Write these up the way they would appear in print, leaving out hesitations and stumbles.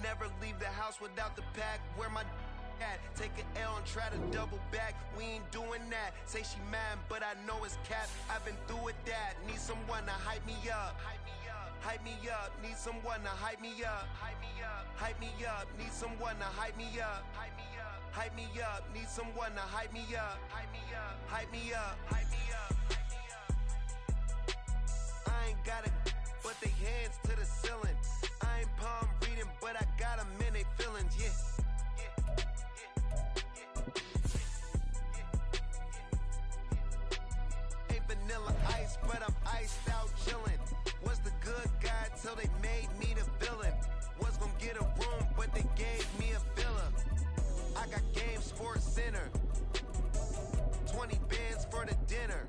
Never leave the house without the pack. Where my at? Take an L and try to double back. We ain't doing that. Say she mad, but I know it's cap. I've been through with that. Need someone to hype me up. Hype me up. Need someone to hype me up. Hype me up. Need someone to hype me up. Hype me up. Need someone to hype me up. Hype me up. Hype me up. Hype me up. I ain't got it, but they hands to the ceiling. I ain't palm reading, but I got them in they feelings, yeah. Ain't vanilla ice, but I'm iced out chillin'. Was the good guy till they made me the villain. Was gonna get a room, but they gave me a villa. I got game Sports Center. 20 bands for the dinner.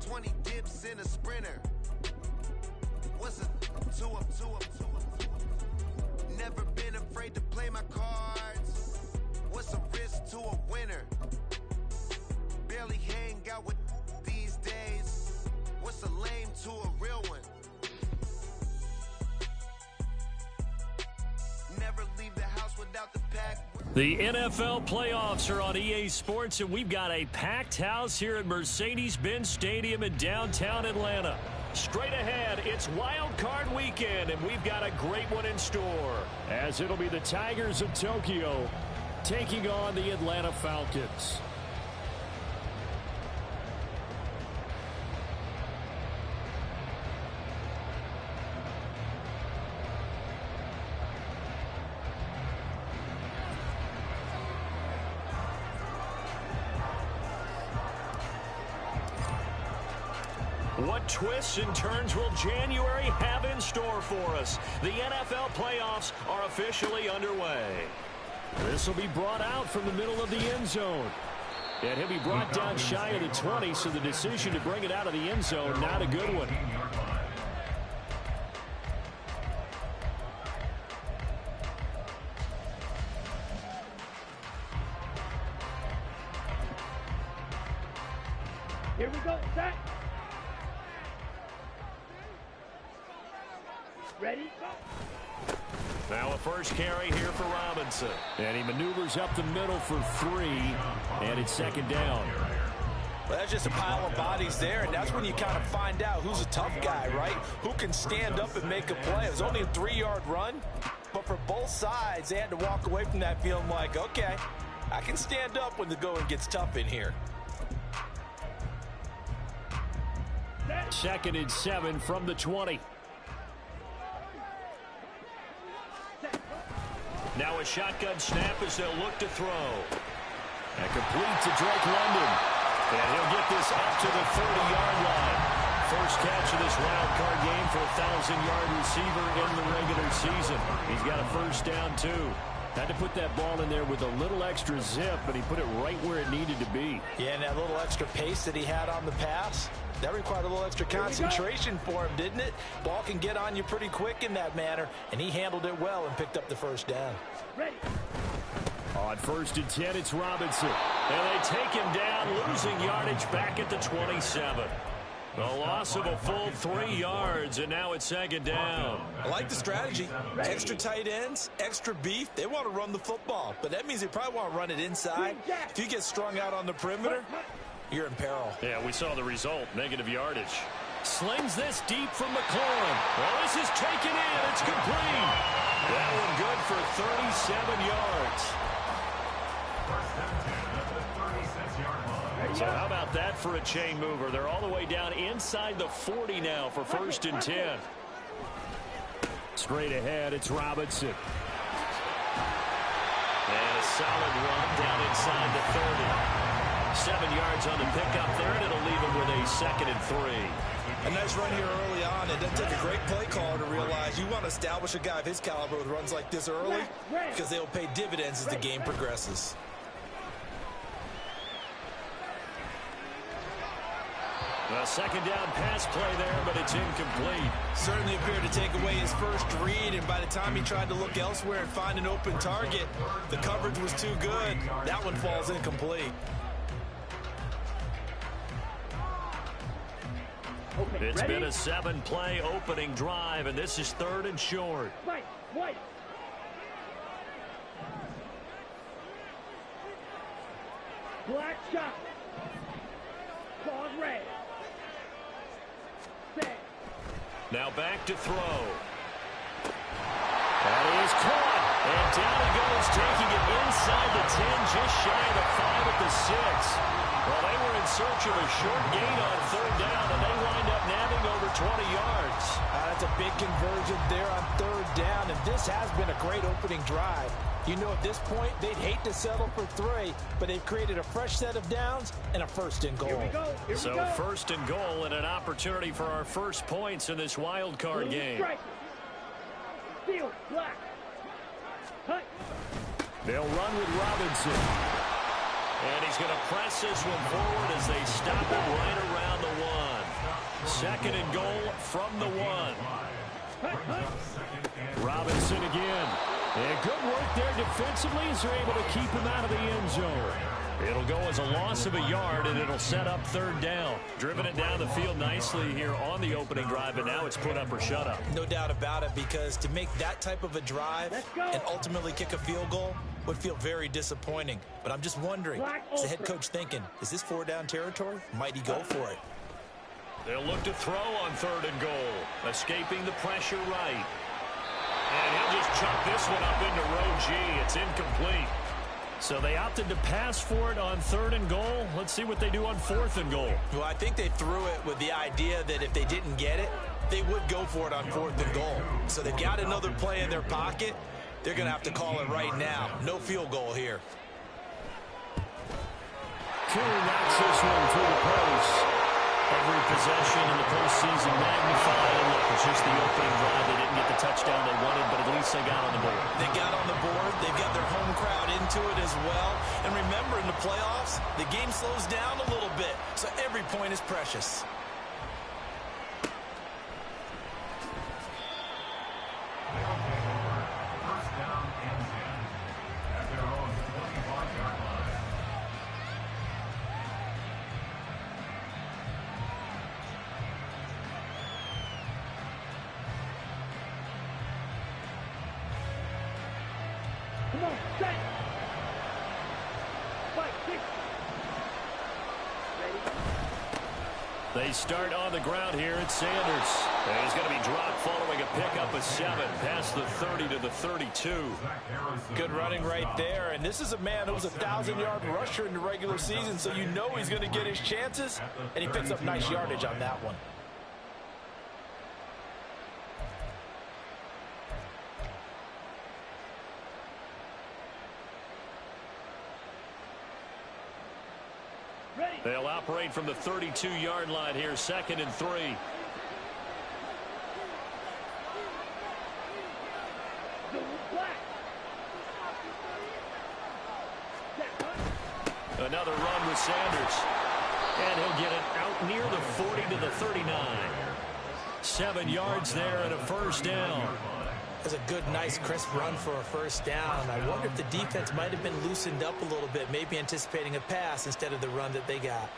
20 dips in a sprinter. What's a two up? Never been afraid to play my cards. What's a risk to a winner? Barely hang out with these days. What's a lame to a real one? Never leave the house without the pack. The NFL playoffs are on EA Sports, and we've got a packed house here at Mercedes-Benz Stadium in downtown Atlanta. Straight ahead, it's Wild Card Weekend, and we've got a great one in store, as it'll be the Tigers of Tokyo taking on the Atlanta Falcons. What twists and turns will January have in store for us? The NFL playoffs are officially underway. This will be brought out from the middle of the end zone. And he'll be brought down shy of the 20, so the decision to bring it out of the end zone, not a good one. Here we go, set. Ready, go. Now a first carry here for Robinson. And he maneuvers up the middle for 3, and it's second down. Well, that's just a pile of bodies there, and that's when you kind of find out who's a tough guy, right? Who can stand up and make a play. It was only a 3-yard run, but for both sides, they had to walk away from that feeling like, okay, I can stand up when the going gets tough in here. 2nd and 7 from the 20. Now a shotgun snap as they'll look to throw. And complete to Drake London. And he'll get this up to the 30-yard line. First catch of this wild card game for a 1,000-yard receiver in the regular season. He's got a first down, too. Had to put that ball in there with a little extra zip, but he put it right where it needed to be. Yeah, and that little extra pace that he had on the pass, that required a little extra concentration for him, didn't it? Ball can get on you pretty quick in that manner, and he handled it well and picked up the first down. Ready. On 1st and 10, it's Robinson. And they take him down, losing yardage back at the 27. A loss of a full 3 yards, and now it's 2nd down. I like the strategy. Extra tight ends, extra beef. They want to run the football, but that means they probably want to run it inside. If you get strung out on the perimeter, you're in peril. Yeah, we saw the result, negative yardage. Slings this deep from McLaurin. Well, this is taken in. It's complete. That one good for 37 yards. So how about that for a chain mover? They're all the way down inside the 40 now for 1st and 10. Straight ahead, it's Robinson. And a solid run down inside the 30. 7 yards on the pickup there, and it'll leave him with a 2nd and 3. A nice run here early on. It doesn't take a great play caller to realize you want to establish a guy of his caliber with runs like this early because they'll pay dividends as the game progresses. A 2nd down pass play there, but it's incomplete. Certainly appeared to take away his first read, and by the time he tried to look elsewhere and find an open target, the coverage was too good. That one falls incomplete. Okay. It's been a 7-play opening drive, and this is 3rd and short. White. Black shot. Ball red. Set. Now back to throw. That is caught. And down he goes, taking it inside the 10, just shy of the 5 at the 6. Well, they were in search of a short gain on 3rd down, and they wind up nabbing over 20 yards. That's a big conversion there on 3rd down, and this has been a great opening drive. You know, at this point, they'd hate to settle for 3, but they've created a fresh set of downs and a 1st and goal. Here we go. 1st and goal and an opportunity for our first points in this wild card game. Steal, black. Hut. They'll run with Robinson. And he's going to press this one forward as they stop it right around the 1. 2nd and goal from the 1. Robinson again. And good work there defensively as they're able to keep him out of the end zone. It'll go as a loss of a yard, and it'll set up 3rd down. Driven it down the field nicely here on the opening drive, but now it's put up or shut up. No doubt about it, because to make that type of a drive and ultimately kick a field goal would feel very disappointing. But I'm just wondering, is the head coach thinking, is this 4-down territory? Might he go for it? They'll look to throw on 3rd and goal, escaping the pressure right. And he'll just chuck this one up into row G. It's incomplete. So they opted to pass for it on 3rd and goal. Let's see what they do on 4th and goal. Well, I think they threw it with the idea that if they didn't get it, they would go for it on 4th and goal. So they've got another play in their pocket. They're going to have to call it right now. No field goal here. Curry knocks this one through the post. Every possession in the postseason magnified. And look, it's just the opening drive. They didn't get the touchdown they wanted, but at least they got on the board. They got on the board. They've got their home crowd into it as well. And remember, in the playoffs, the game slows down a little bit, so every point is precious. Come on, set. 5, 6. Ready. They start on the ground here. It's Sanders. And he's going to be dropped following a pickup of 7 past the 30 to the 32. Good running right there. And this is a man who was a 1,000-yard rusher in the regular season, so you know he's going to get his chances. And he picks up nice yardage on that one. They'll operate from the 32-yard line here, 2nd and 3. Another run with Sanders. And he'll get it out near the 40 to the 39. 7 yards there and a 1st down. That's a good, nice, crisp run for a 1st down. I wonder if the defense might have been loosened up a little bit, maybe anticipating a pass instead of the run that they got.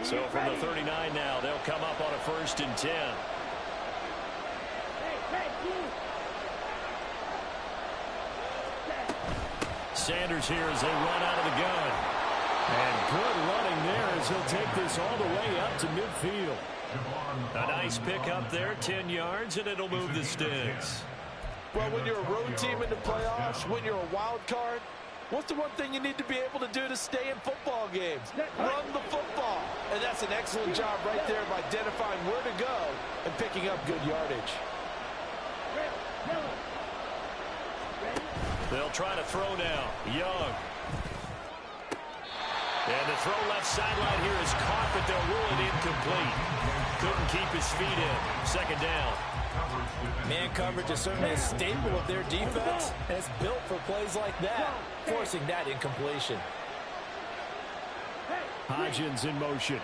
So from the 39 now, they'll come up on a 1st and 10. Sanders here as they run out of the gun. And good running there as he'll take this all the way up to midfield. A nice pick up there, 10 yards, and it'll move the sticks. Well, when you're a road team in the playoffs, when you're a wild card, what's the one thing you need to be able to do to stay in football games? Run the football. And that's an excellent job right there of identifying where to go and picking up good yardage. They'll try to throw now. Young. And the throw left sideline here is caught, but they'll rule it incomplete. Couldn't keep his feet in. 2nd down. Man coverage is certainly a staple of their defense, and it's built for plays like that, forcing that incompletion. Hodgins in motion.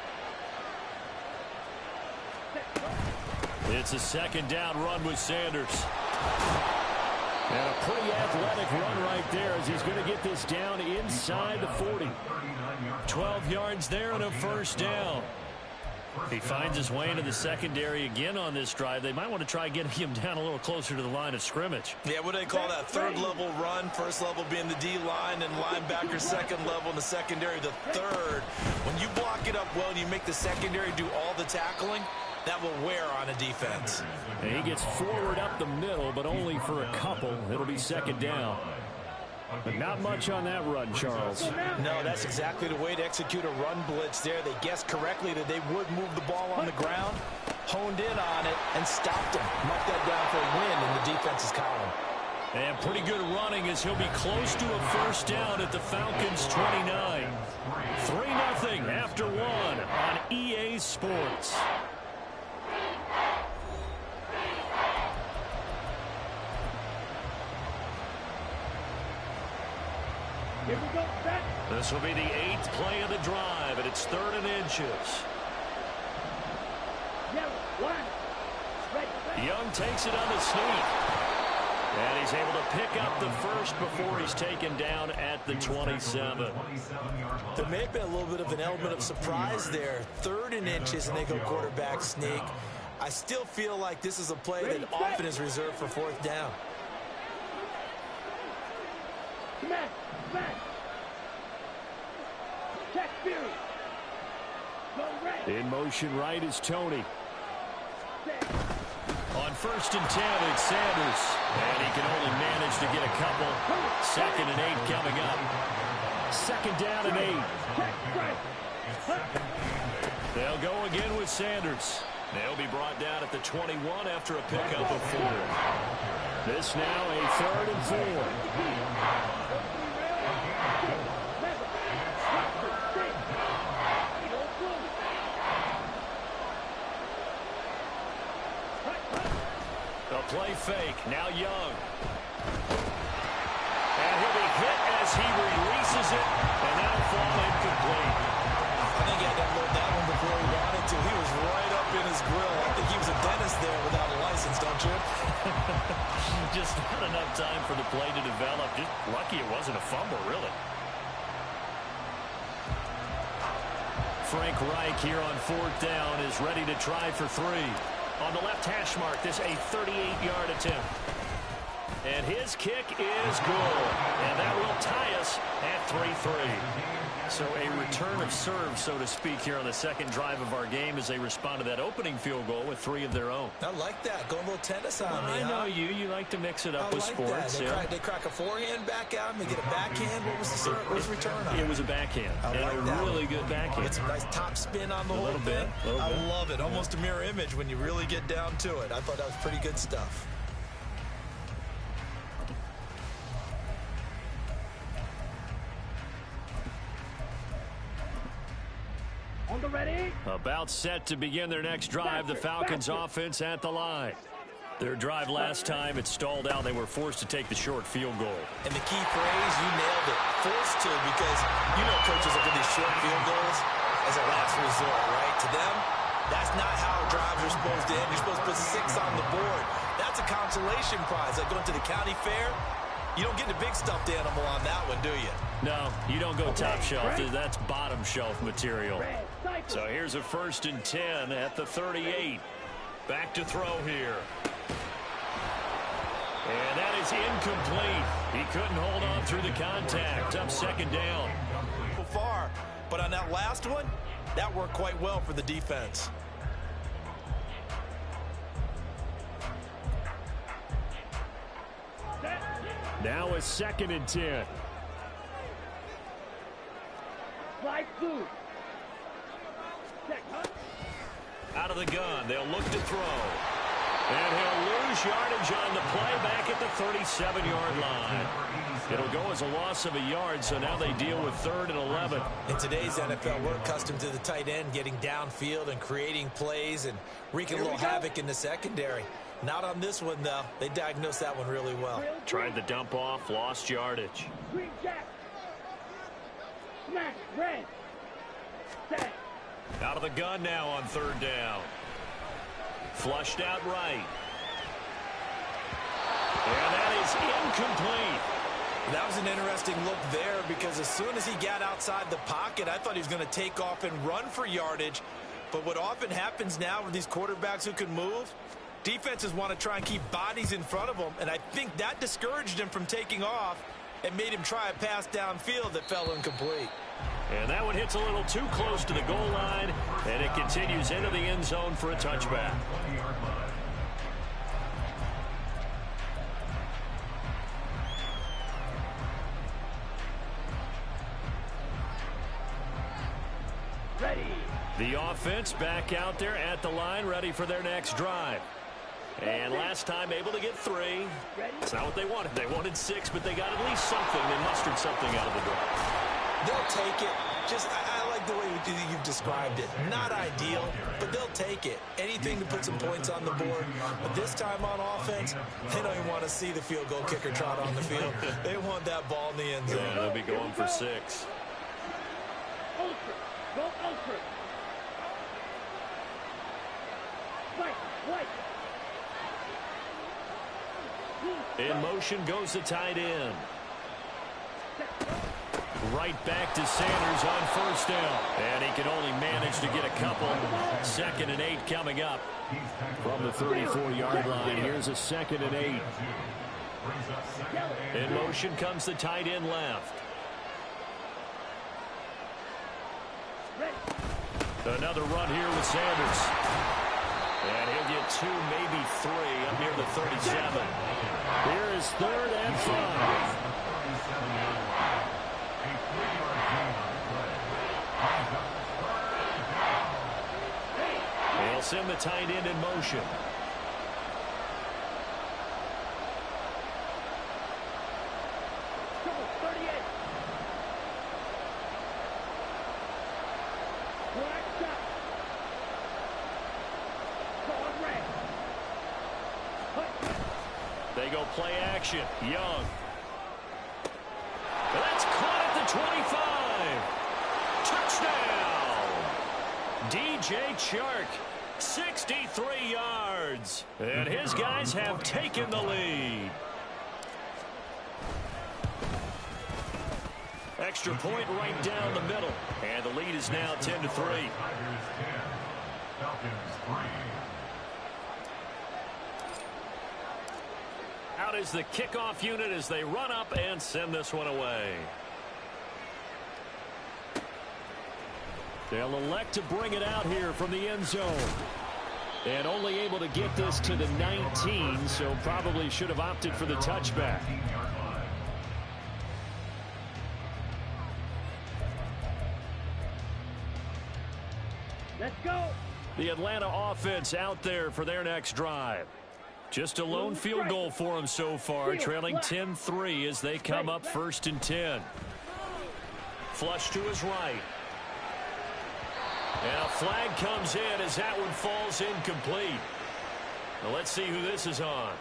It's a 2nd down run with Sanders. And a pretty athletic run right there as he's going to get this down inside the 40. 12 yards there and a first down. He finds his way into the secondary again on this drive. They might want to try getting him down a little closer to the line of scrimmage. Yeah, what do they call that? Third level run. First level being the D-line and linebacker. Second level in the secondary, the third. When you block it up well and you make the secondary do all the tackling, that will wear on a defense. And he gets forward up the middle, but only for a couple. It'll be second down. But not much on that run, Charles. No, that's exactly the way to execute a run blitz there. They guessed correctly that they would move the ball on the ground, honed in on it, and stopped him. Marked that down for a win in the defense's column. And pretty good running as he'll be close to a first down at the Falcons' 29. 3-0 after one on EA Sports. Here we go, set. This will be the 8th play of the drive, and it's 3rd and inches. Yellow, line. Ready, set. Young takes it on the sneak. And he's able to pick up the first before he's taken down at the 27. There may have been a little bit of an element of surprise there. 3rd and inches, and they go quarterback sneak. I still feel like this is a play that often is reserved for 4th down. Smash, smash. Check Fury. Go red. In motion right is Tony. Set. On 1st and 10, it's Sanders. And he can only manage to get a couple. 2nd and 8 coming up. 2nd down and 8. Check strike. They'll go again with Sanders. They'll be brought down at the 21 after a pickup of 4. This now a 3rd and 4. They'll play fake. Now Young. And he'll be hit as he releases it. And that'll fall incomplete. I think he had to unload that one before he wanted to. He was right up in his grill. I think he was a dentist there without a license, don't you? Just not enough time for the play to develop. Just lucky it wasn't a fumble, really. Frank Reich here on 4th down is ready to try for 3. On the left hash mark, this a 38-yard attempt. And his kick is good. And that will tie us at 3-3. So a return of serve, so to speak, here on the second drive of our game as they respond to that opening field goal with 3 of their own. I like that. Going a little tennis on me, I know you. You like to mix it up with sports. They crack a forehand back out, and they get a backhand. What was the serve? What was the return on? It was a backhand. I like and a really good backhand. It's a nice top spin on the whole thing. I love it. Almost a mirror image when you really get down to it. I thought that was pretty good stuff. On the ready. About set to begin their next drive, the Falcons offense at the line. Their drive last time, it stalled out. They were forced to take the short field goal. And the key phrase, you nailed it. Forced to, because you know coaches look at these short field goals as a last resort, right? To them, that's not how drives are supposed to end. You're supposed to put 6 on the board. That's a consolation prize. Like going to the county fair, you don't get the big stuffed animal on that one, do you? No, you don't go top shelf. That's bottom shelf material. So here's a 1st and 10 at the 38. Back to throw here. And that is incomplete. He couldn't hold on through the contact. Up 2nd down. So far, but on that last one, that worked quite well for the defense. Now a 2nd and 10. Slide through. Check, huh? Out of the gun. They'll look to throw. And he'll lose yardage on the play back at the 37-yard line. It'll go as a loss of a yard, so now they deal with 3rd and 11. In today's NFL, we're accustomed to the tight end getting downfield and creating plays and wreaking a little havoc in the secondary. Not on this one, though. They diagnosed that one really well. Tried the dump off, lost yardage. Green jack. Smash, red. Set. Out of the gun now on 3rd down. Flushed out right. And that is incomplete. That was an interesting look there because as soon as he got outside the pocket, I thought he was going to take off and run for yardage. But what often happens now with these quarterbacks who can move, defenses want to try and keep bodies in front of them, and I think that discouraged him from taking off and made him try a pass downfield that fell incomplete. And that one hits a little too close to the goal line, and it continues into the end zone for a touchback. Ready. The offense back out there at the line, ready for their next drive. And last time able to get 3. It's not what they wanted. They wanted 6, but they got at least something. They mustered something out of the drive. They'll take it. I like the way you've described it. Not ideal, but they'll take it. Anything to put some points on the board. But this time on offense, they don't even want to see the field goal kicker trot on the field. They want that ball in the end zone. Yeah, they'll be going for 6. Ultra. Go ultra. White. In motion goes the tight end. Right back to Sanders on first down. And he can only manage to get a couple. 2nd and 8 coming up. From the 34-yard line, here's a 2nd and 8. In motion comes the tight end left. Another run here with Sanders. And he'll get 2, maybe 3 up near the 37. Here is 3rd and 5. They'll send the tight end in motion. They go play action. Young. That's caught at the 25. Touchdown. DJ Chark. 63 yards. And his guys have taken the lead. Extra point right down the middle. And the lead is now 10-3. Out is the kickoff unit as they run up and send this one away. They'll elect to bring it out here from the end zone. And only able to get this to the 19, so probably should have opted for the touchback. Let's go. The Atlanta offense out there for their next drive. Just a lone field goal for them so far, trailing 10-3 as they come up 1st and 10. Flush to his right. And a flag comes in as that one falls incomplete. Now let's see who this is on.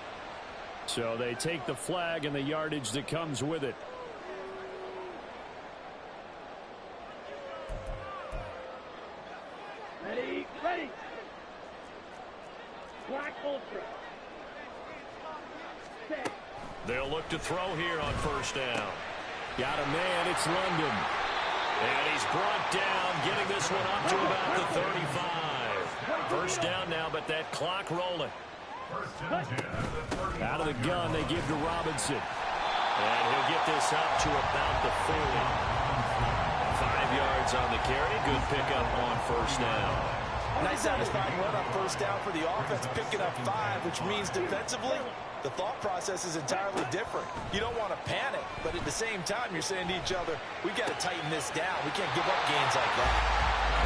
So they take the flag and the yardage that comes with it. Ready. Black ultra. Set. They'll look to throw here on first down. Got a man, it's London. And he's brought down, getting this one up to about the 35. First down now, but that clock rolling. Out of the gun, they give to Robinson. And he'll get this up to about the 40. 5 yards on the carry. Good pickup on first down. Nice satisfying run on first down for the offense, picking up 5, which means defensively, the thought process is entirely different. You don't want to panic, but at the same time, you're saying to each other, we've got to tighten this down. We can't give up gains like that.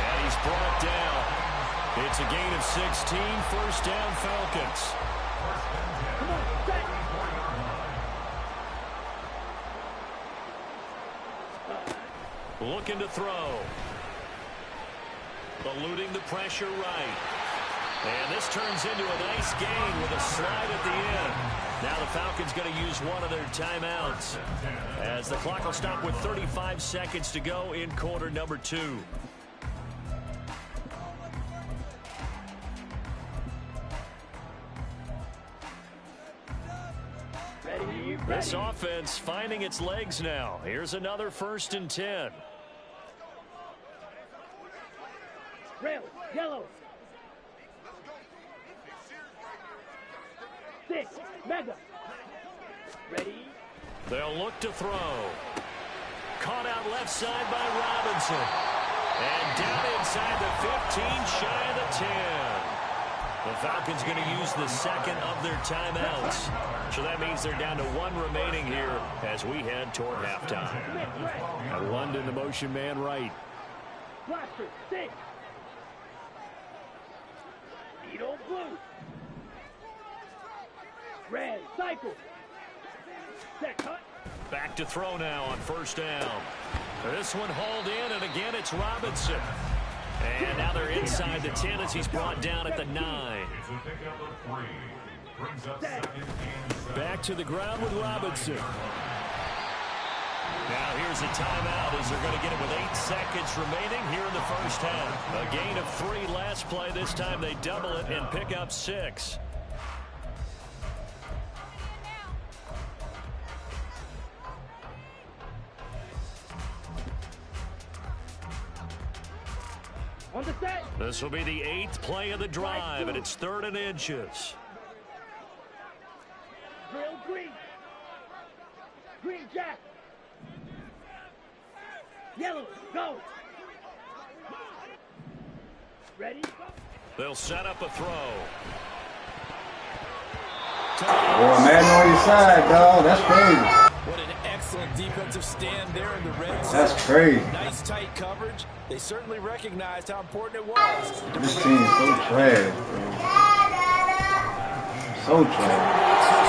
And he's brought down. It's a gain of 16, first down Falcons. Come on, set. Looking to throw. Eluding the pressure right. And this turns into a nice gain with a slide at the end. Now the Falcons going to use one of their timeouts as the clock will stop with 35 seconds to go in quarter number 2. This offense finding its legs now. Here's another 1st and 10. Rail, yellow. 6, mega. Ready? They'll look to throw. Caught out left side by Robinson. And down inside the 15, shy of the 10. The Falcons going to use the second of their timeouts. So that means they're down to 1 remaining here as we head toward halftime. And London, the motion man right. Blaster, 6. BIBO blue. Red, cycle. Set, cut. Back to throw now on 1st down. This one hauled in, and again it's Robinson. And now they're inside the 10 as he's brought down at the 9. Back to the ground with Robinson. Now here's a timeout as they're going to get it with 8 seconds remaining here in the 1st half. A gain of 3 last play. This time they double it and pick up 6. On the set. This will be the 8th play of the drive, and it's 3rd and inches. Drill green. Green jack. Yellow, go. Ready? Go. They'll set up a throw. Boy, Madden on your side, dog. That's crazy. What an excellent defensive stand there in the red zone. That's crazy. Nice tight coverage. They certainly recognized how important it was. This team is so trash, bro. So trash.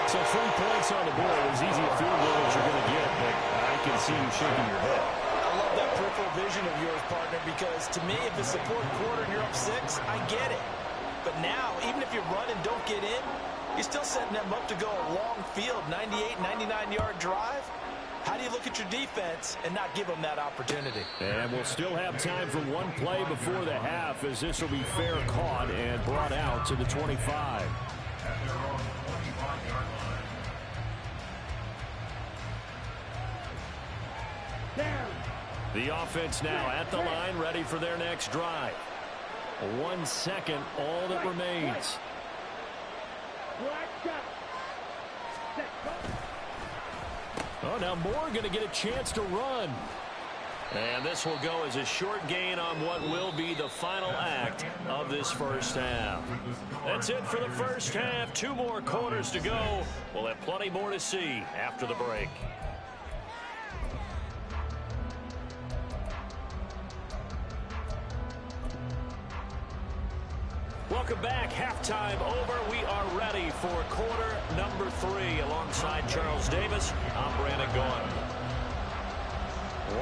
So 3 points on the board. As easy a field goal as you're going to get, but I can see you shaking your head. I love that peripheral vision of yours, partner, because to me, if it's the 4th quarter and you're up 6, I get it. But now, even if you run and don't get in, you're still setting them up to go a long field, 98, 99-yard drive. How do you look at your defense and not give them that opportunity? And we'll still have time for 1 play before the half, as this will be fair caught and brought out to the 25. Down. The offense now at the line, ready for their next drive. 1 second, all that remains. Black shot. Set, cut. Oh, now Moore going to get a chance to run. And this will go as a short gain on what will be the final act of this 1st half. That's it for the 1st half. 2 more quarters to go. We'll have plenty more to see after the break. Welcome back. Halftime over. We are ready for quarter number 3. Alongside Charles Davis, I'm Brandon Gaughan.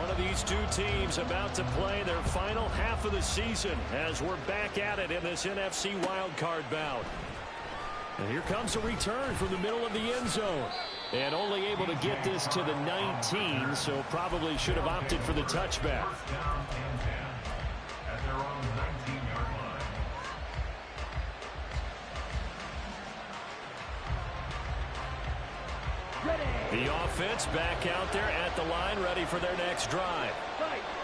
One of these 2 teams about to play their final half of the season as we're back at it in this NFC wildcard bout. And here comes a return from the middle of the end zone. And only able to get this to the 19, so probably should have opted for the touchback. The offense back out there at the line, ready for their next drive.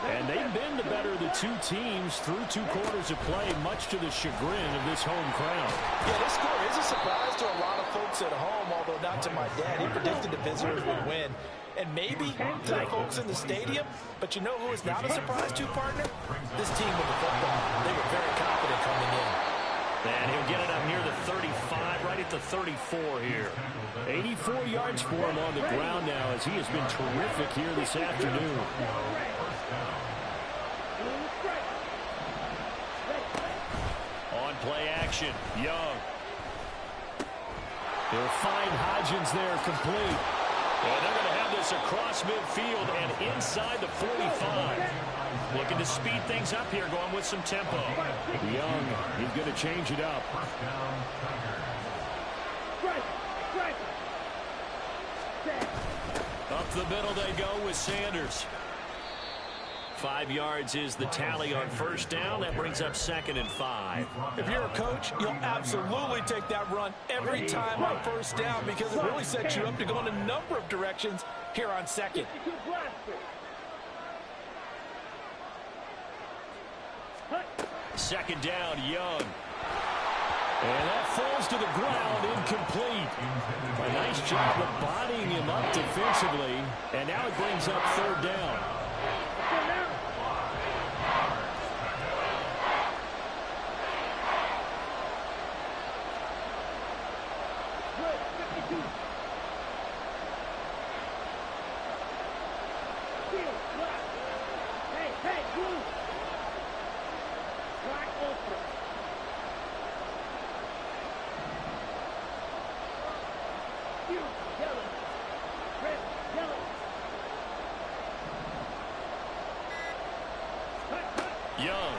And they've been the better of the 2 teams through 2 quarters of play, much to the chagrin of this home crowd. Yeah, this score is a surprise to a lot of folks at home, although not to my dad. He predicted the visitors would win. And maybe to the folks in the stadium, but you know who is not a surprise to, partner? This team with the football. They were very confident coming in. And he'll get it up near the 35, right at the 34 here. 84 yards for him on the ground now, as he has been terrific here this afternoon. On play action, Young. They'll find Hodgins there complete. And they're going to have this across midfield and inside the 45. Looking to speed things up here, going with some tempo. Young, he's going to change it up. Up the middle they go with Sanders. 5 yards is the tally on first down. That brings up 2nd and 5. If you're a coach, you'll absolutely take that run every time on first down because it really sets you up to go in a number of directions here on 2nd. Second down, Young. And that falls to the ground, incomplete. A nice job of bodying him up defensively. And now it brings up 3rd down. Young.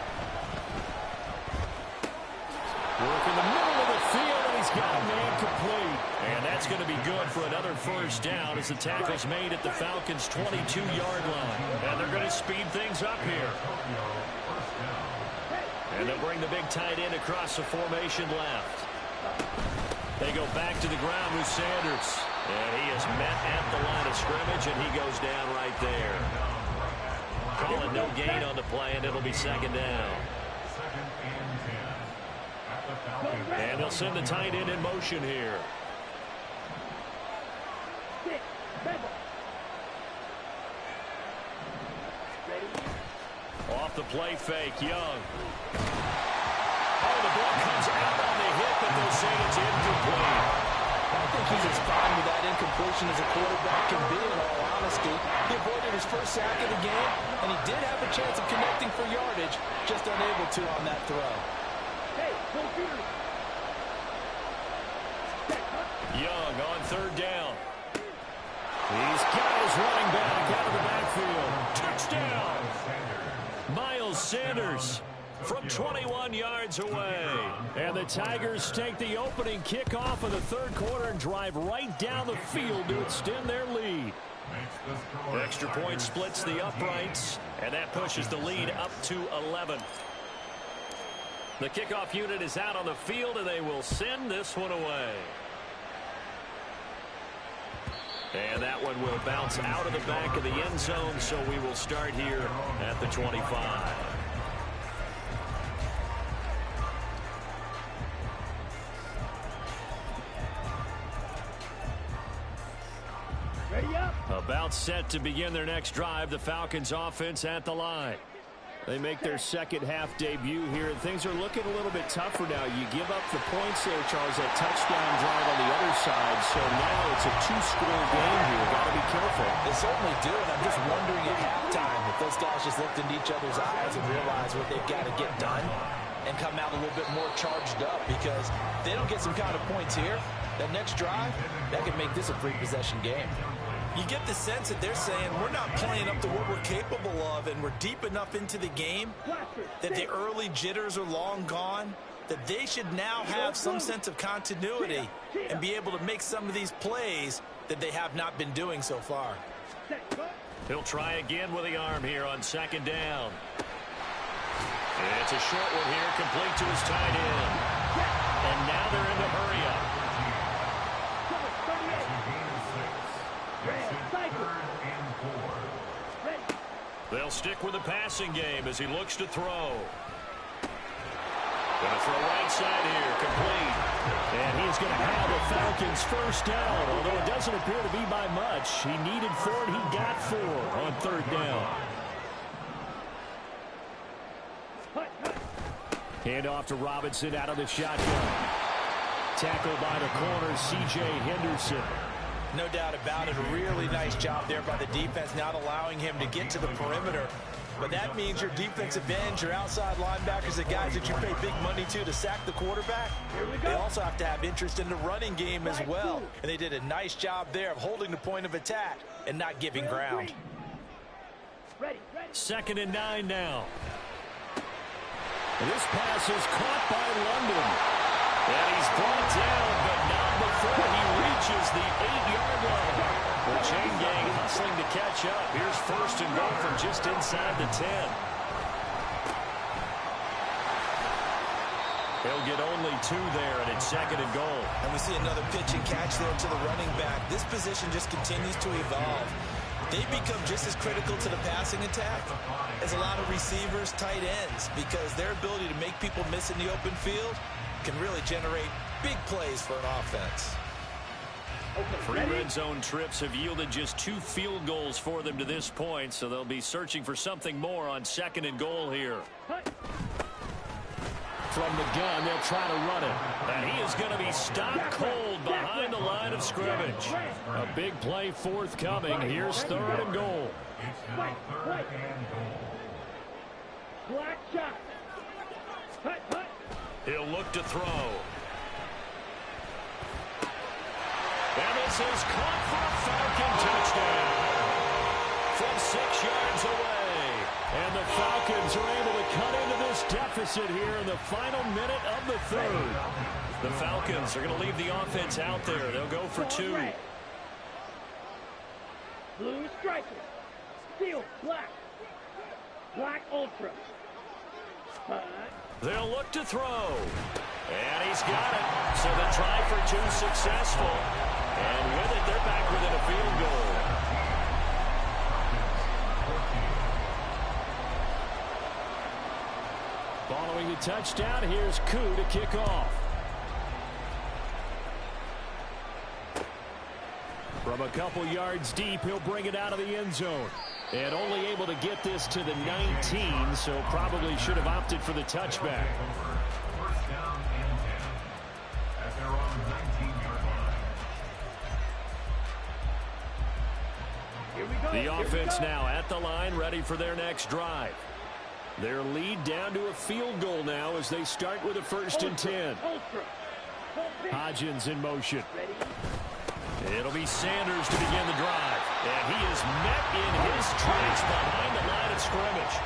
Work in the middle of the field, and he's got a man complete. And that's going to be good for another first down as the tackle's made at the Falcons' 22-yard line. And they're going to speed things up here. And they'll bring the big tight end across the formation left. They go back to the ground with Sanders. And he is met at the line of scrimmage, and he goes down right there. Calling no gain on the play, and it'll be 2nd down. And they'll send the tight end in motion here. Off the play fake, Young. Oh, the ball comes out on the hit, but they'll say it's incomplete. I think he's as fine with that incompletion as a quarterback can be, in all honesty. He avoided his first sack of the game, and he did have a chance of connecting for yardage, just unable to on that throw. Young on 3rd down. He's got his running back out of the backfield. Touchdown! Miles Sanders from 21 yards away. And the Tigers take the opening kickoff of the 3rd quarter and drive right down the field to extend their lead. Extra point splits the uprights, and that pushes the lead up to 11. The kickoff unit is out on the field, and they will send this one away. And that one will bounce out of the back of the end zone, so we will start here at the 25. About set to begin their next drive. The Falcons offense at the line. They make their second half debut here, and things are looking a little bit tougher now. You give up the points there, Charles, that touchdown drive on the other side. So now it's a 2-score game here. Got to be careful. They certainly do, and I'm just wondering at halftime if those guys just looked into each other's eyes and realized what they've got to get done and come out a little bit more charged up, because if they don't get some kind of points here, that next drive, that could make this a 3-possession game. You get the sense that they're saying we're not playing up to what we're capable of, and we're deep enough into the game that the early jitters are long gone, that they should now have some sense of continuity and be able to make some of these plays that they have not been doing so far. He'll try again with the arm here on 2nd down. And it's a short one here, complete to his tight end. And now they're in the hurry up. They'll stick with the passing game as he looks to throw. Going to throw right side here, complete. And he's going to have the Falcons first down, although it doesn't appear to be by much. He needed 4, and he got 4 on 3rd down. Hand off to Robinson out of the shotgun. Tackled by the corner, C.J. Henderson. No doubt about it. A really nice job there by the defense, not allowing him to get to the perimeter. But that means your defensive ends, your outside linebackers, the guys that you pay big money to sack the quarterback, they also have to have interest in the running game as well. And they did a nice job there of holding the point of attack and not giving ground. 2nd and 9 now. This pass is caught by London. And he's brought down, but not before he reaches the 8-yard line. The chain gang hustling to catch up. Here's first and goal from just inside the 10. He'll get only 2 there, and it's second and goal. And we see another pitch and catch there to the running back. This position just continues to evolve. They become just as critical to the passing attack as a lot of receivers, tight ends, because their ability to make people miss in the open field can really generate big plays for an offense. Three red zone trips have yielded just 2 field goals for them to this point, so they'll be searching for something more on second and goal here. From the gun, they'll try to run it. And he is going to be stopped cold behind the line of scrimmage. A big play forthcoming. Here's third and goal. Black shot. He'll look to throw. And this is caught for a Falcon touchdown. From 6 yards away. And the Falcons are able to cut into this deficit here in the final minute of the third. The Falcons are going to leave the offense out there. They'll go for 2. Blue striker. Steel black. Black ultra. They'll look to throw. And he's got it. So the try for 2 successful. And with it, they're back within a field goal. Following the touchdown, here's Koo to kick off. From a couple yards deep, he'll bring it out of the end zone. And only able to get this to the 19, so probably should have opted for the touchback. First down and 10 at their own 19-yard line. Here we go. The offense now at the line, ready for their next drive. Their lead down to a field goal now as they start with a first and 10. Hodgins in motion. It'll be Sanders to begin the drive. And he is met in his tracks behind the line of scrimmage.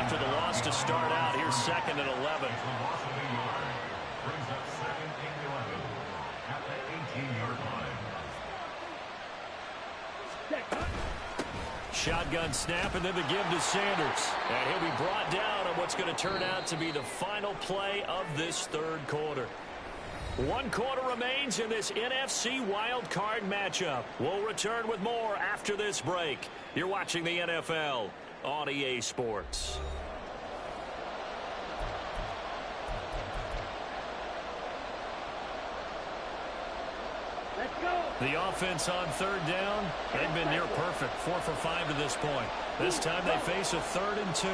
After the loss to start out, here's second and 11. Brings up second and 11 at the 18-yard line. Shotgun snap and then the give to Sanders. And he'll be brought down on what's going to turn out to be the final play of this third quarter. 1 quarter remains in this NFC wildcard matchup. We'll return with more after this break. You're watching the NFL on EA Sports. Let's go. The offense on third down, they've been near perfect, 4 for 5 to this point. This time they face a 3rd and 2.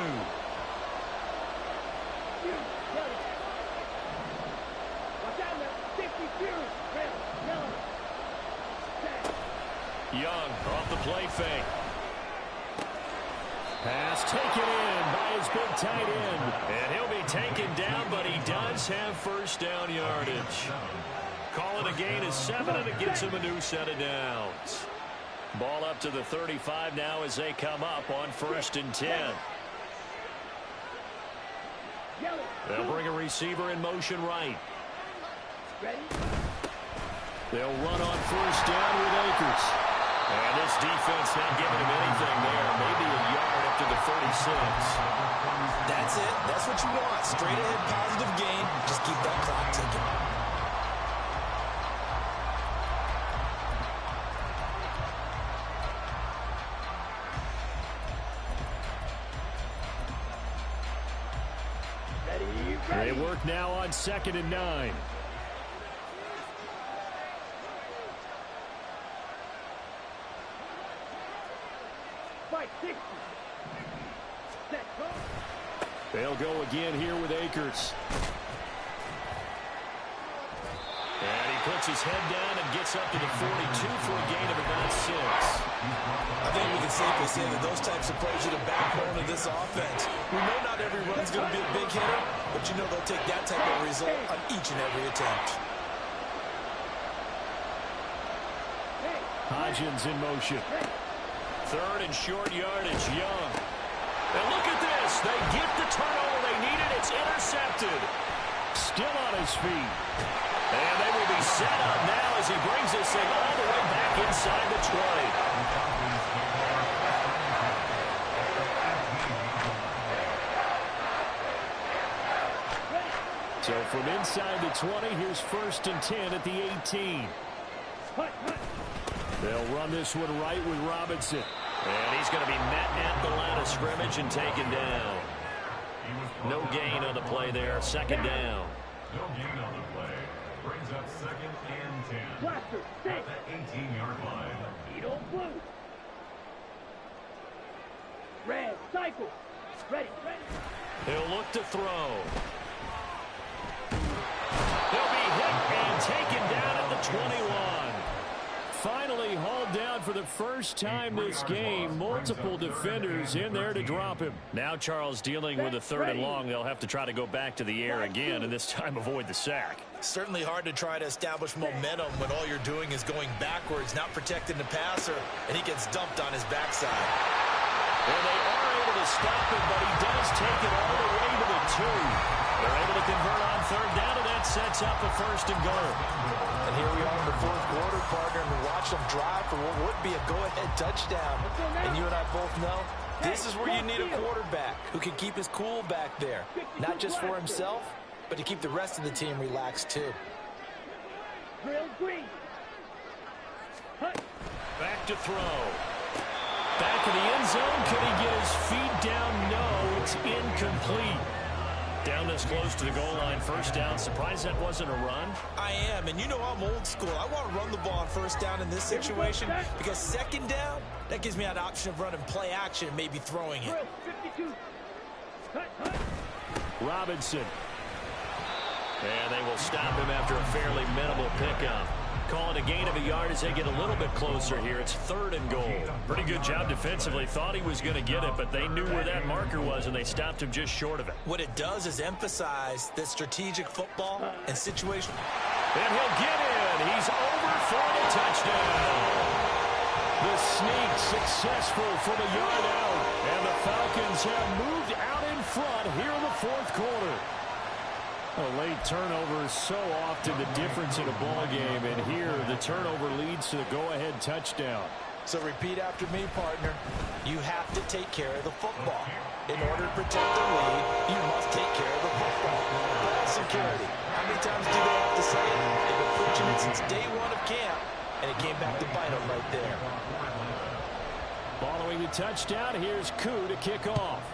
Young off the play fake. Pass taken in by his big tight end. And he'll be taken down, but he does have first down yardage. Call it a gain of 7, and it gets him a new set of downs. Ball up to the 35 now as they come up on first and 10. They'll bring a receiver in motion right. They'll run on first down with Akers. And this defense not giving him anything there. Maybe a yard up to the 36. That's it. That's what you want. Straight ahead positive gain. Just keep that clock ticking. They work now on 2nd and 9. They'll go again here with Akers. And he puts his head down and gets up to the 42 for a gain of about 6. I think we can safely say that those types of plays are the backbone of this offense. We know not every run's going to be a big hitter, but you know they'll take that type of result on each and every attempt. Hodgins in motion. 3rd and short yardage, Young. And look at this. They get the turnover they needed. It's intercepted. Still on his feet. And they will be set up now as he brings this thing all the way back inside the 20. So from inside the 20, here's 1st and 10 at the 18. They'll run this one right with Robinson. And he's going to be met at the line of scrimmage and taken down. No gain on the play there. 2nd down. No gain on the play. Brings up 2nd and 10. Blaster, At the 18-yard line. BIBO blue. Red, cycle. Ready. He'll look to throw. He'll be hit and taken down at the 21. Finally hauled down for the first time this game. Multiple defenders in there to drop him. Now Charles dealing with a 3rd and long. They'll have to try to go back to the air again and this time avoid the sack. Certainly hard to try to establish momentum when all you're doing is going backwards, not protecting the passer, and he gets dumped on his backside. Well, they are able to stop him, but he does take it all the way to the 2. They're able to convert on 3rd down, and that sets up a 1st and goal. And here we are in the 4th quarter, partner, and we watch them drive for what would be a go-ahead touchdown. And you and I both know this is where you need a quarterback who can keep his cool back there, not just for himself, but to keep the rest of the team relaxed too. Drill green. Back to throw. Back in the end zone. Could he get his feet down? No, it's incomplete. Down this close to the goal line, 1st down. Surprised that wasn't a run? I am, and you know I'm old school. I want to run the ball on 1st down in this situation because 2nd down, that gives me that option of running play action and maybe throwing it. 52. Robinson. And they will stop him after a fairly minimal pickup. Call it a gain of a yard as they get a little bit closer here. It's 3rd and goal. Pretty good job defensively. Thought he was going to get it, but they knew where that marker was, and they stopped him just short of it. What it does is emphasize that strategic football and situation. And he'll get in. He's over for the touchdown. The sneak successful from a yard out. And the Falcons have moved out in front here in the 4th quarter. A late turnover is so often the difference in a ball game, and here the turnover leads to the go-ahead touchdown. So repeat after me, partner. You have to take care of the football. In order to protect the lead, you must take care of the football. Ball security. How many times do they have to say it? They've been preaching it since day 1 of camp, and it came back to bite them right there. Following the touchdown, here's Koo to kick off.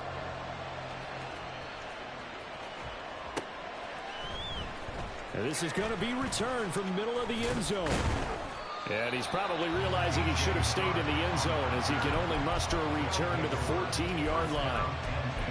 And this is going to be returned from the middle of the end zone. And he's probably realizing he should have stayed in the end zone as he can only muster a return to the 14-yard line.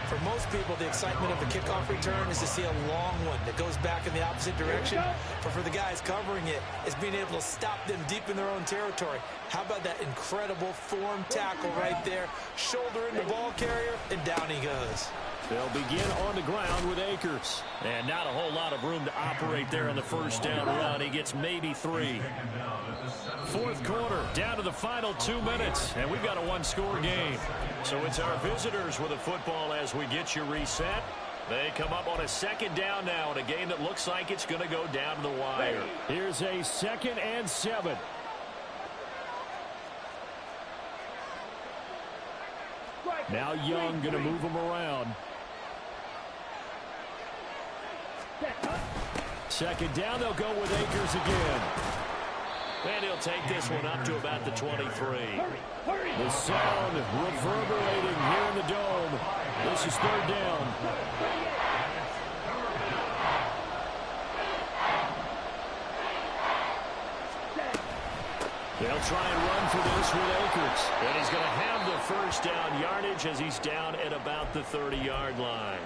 For most people, the excitement of a kickoff return is to see a long one that goes back in the opposite direction. But for the guys covering it, it's being able to stop them deep in their own territory. How about that incredible form tackle right there? Shouldering the ball carrier, and down he goes. They'll begin on the ground with Akers. And not a whole lot of room to operate there on the 1st down run. He gets maybe 3. 4th quarter, down to the final 2 minutes. And we've got a 1-score game. So it's our visitors with the football as we get you reset. They come up on a 2nd down now in a game that looks like it's going to go down to the wire. Here's a 2nd and 7. Now Young going to move him around. 2nd down, they'll go with Akers again. And he'll take this one up to about the 23. The sound reverberating here in the dome. This is 3rd down. They'll try and run for this with Akers. And he's going to have the 1st down yardage as he's down at about the 30-yard line.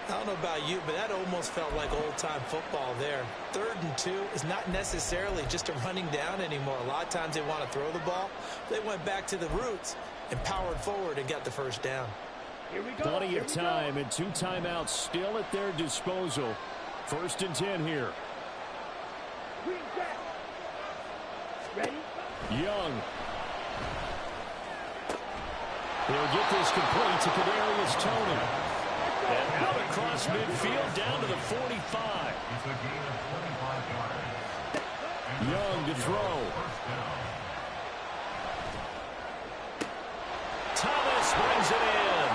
I don't know about you, but that almost felt like old-time football there. 3rd and 2 is not necessarily just a running down anymore. A lot of times they want to throw the ball. They went back to the roots and powered forward and got the 1st down. Plenty of time and 2 timeouts still at their disposal. 1st and 10 here. Ready? Young. He'll get this complete to Kadarius Toney. And out across midfield down to the 45. It's a gain of 25 yards. Young to throw. Thomas brings it in.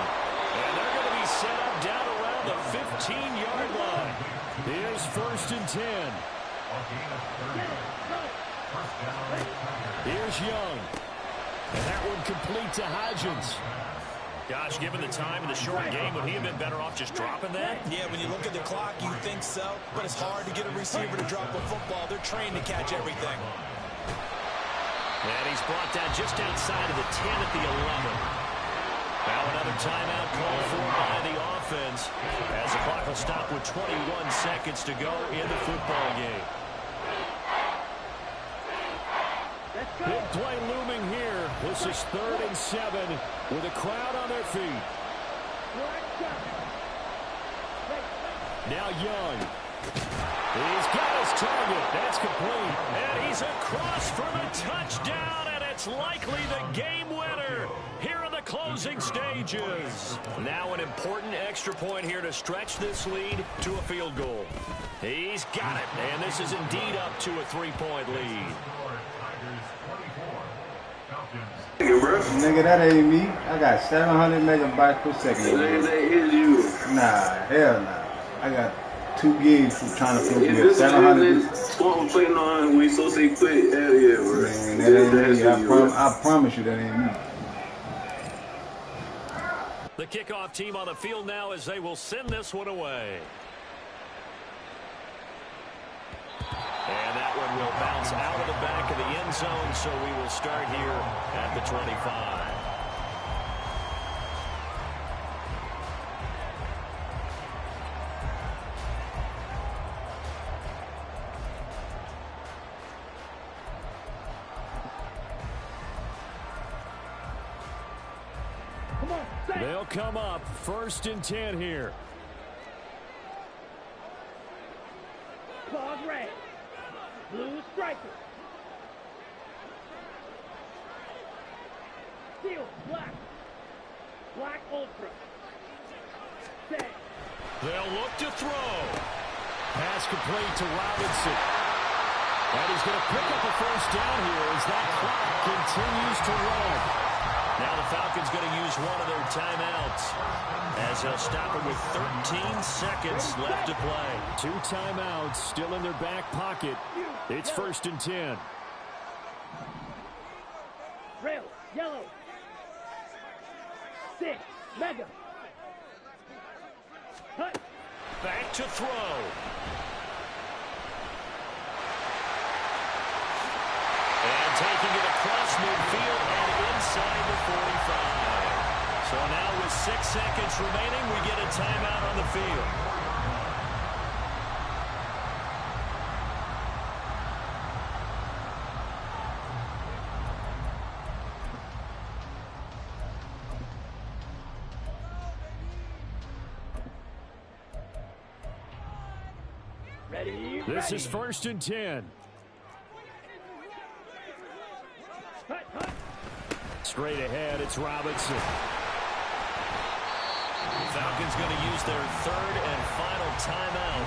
And they're going to be set up down around the 15-yard line. Here's 1st and 10. Here's Young. And that one complete to Hodgins. Gosh, given the time and the short game, would he have been better off just dropping that? Yeah, when you look at the clock, you think so. But it's hard to get a receiver to drop a football. They're trained to catch everything. And he's brought down just outside of the 10 at the 11. Now another timeout called for by the offense as the clock will stop with 21 seconds to go in the football game. Big play looming here. This is 3rd and 7 with a crowd on their feet. Now Young. He's got his target. That's complete. And he's across for the touchdown, and it's likely the game winner here in the closing stages. Now an important extra point here to stretch this lead to a field goal. He's got it, and this is indeed up to a 3-point lead. Nigga, that ain't me. I got 700 megabytes per second. That is you. Nah, hell nah. I got 2 gigs from trying to float If me this is 700. what we're playing on, we so say quit. Hell yeah, bro. Man, that ain't me. I promise you that ain't me. The kickoff team on the field now as they will send this one away. And that one will bounce out of the back of the end zone, so we will start here at the 25. They'll come up 1st and 10 here. Claws red. Blue striker. Steel black. Black ultra. Set. They'll look to throw. Pass complete to Robinson. And he's going to pick up a 1st down here as that clock continues to run. Now the Falcons going to use one of their timeouts as they'll stop it with 13 seconds left to play. 2 timeouts still in their back pocket. It's 1st and 10. Rail. Yellow. 6. Mega. Cut. Back to throw. And taking it across midfield and inside the 45. So now with 6 seconds remaining, we get a timeout on the field. Ready. This is 1st and 10. Straight ahead, it's Robinson. Falcons going to use their 3rd and final timeout.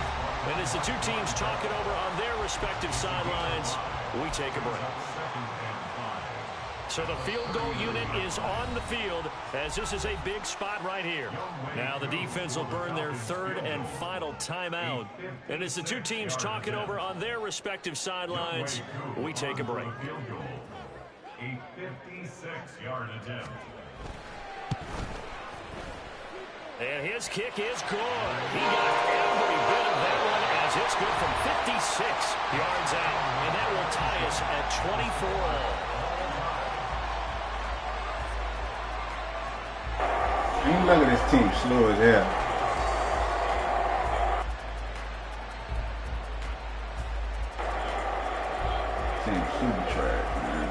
And as the two teams talk it over on their respective sidelines, we take a break. So the field goal unit is on the field as this is a big spot right here. Now the defense will burn their 3rd and final timeout. And as the two teams talk it over on their respective sidelines, we take a break. A 56-yard attempt. And his kick is good. He got every bit of that one as it's good from 56 yards out. And that will tie us at 24 all. You look at this team slow as hell. Team super trash, man.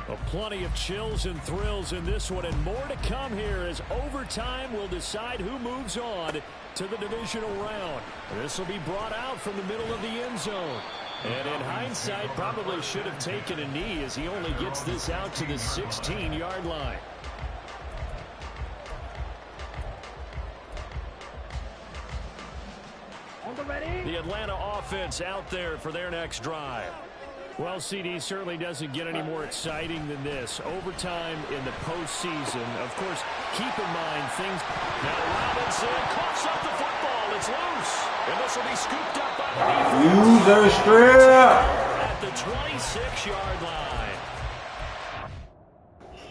Well, plenty of chills and thrills in this one, and more to come here as overtime will decide who moves on to the divisional round. This will be brought out from the middle of the end zone. And in hindsight, probably should have taken a knee as he only gets this out to the 16-yard line. On the ready. The Atlanta offense out there for their next drive. Well, CD certainly doesn't get any more exciting than this. Overtime in the postseason. Of course, keep in mind things. Now Robinson coughs up the football. It's loose. And this will be scooped up by the defense. User strip. At the 26-yard line.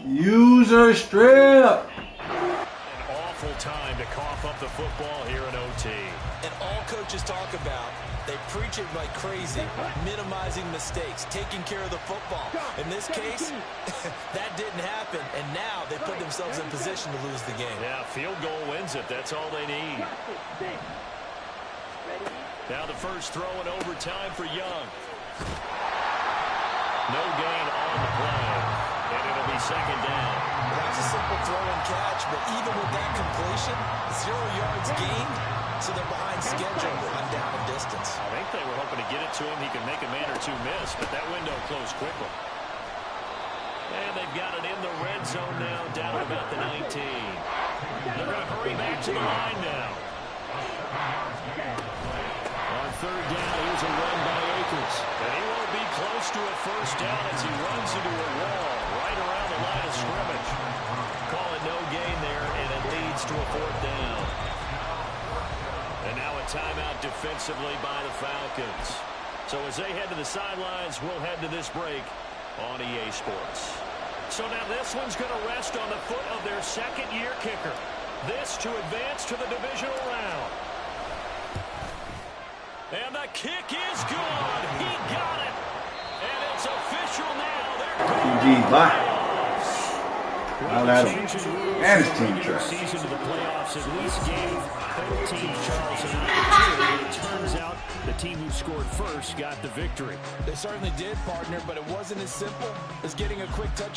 User strip. An awful time to cough up the football here in OT. And all coaches talk about, they preach it like crazy, minimizing mistakes, taking care of the football. In this case, that didn't happen, and now they put themselves in position to lose the game. Yeah, field goal wins it. That's all they need. Now the first throw in overtime for Young. No gain on the play, and it'll be second down. That's a simple throw and catch, but even with that completion, 0 yards gained, so they're behind schedule on down and distance. I think they were hoping to get it to him. He could make a man or two miss, but that window closed quickly. And they've got it in the red zone now, down at about the 19. They're going to hurry back to the line now. On third down, here's a run by Akers. And he won't be close to a first down as he runs into a wall right around the line of scrimmage. Call it no gain there, and it leads to a fourth down. And now a timeout defensively by the Falcons. So as they head to the sidelines, we'll head to this break on EA Sports. So now this one's going to rest on the foot of their second-year kicker. This to advance to the divisional round. And the kick is good. He got it. And it's official now. They're GG, bye. I'll add him. And his team trash. Season to the playoffs at least gave both teams, Charles, an opportunity. It turns out the team who scored first got the victory. They certainly did, partner, but it wasn't as simple as getting a quick touchdown.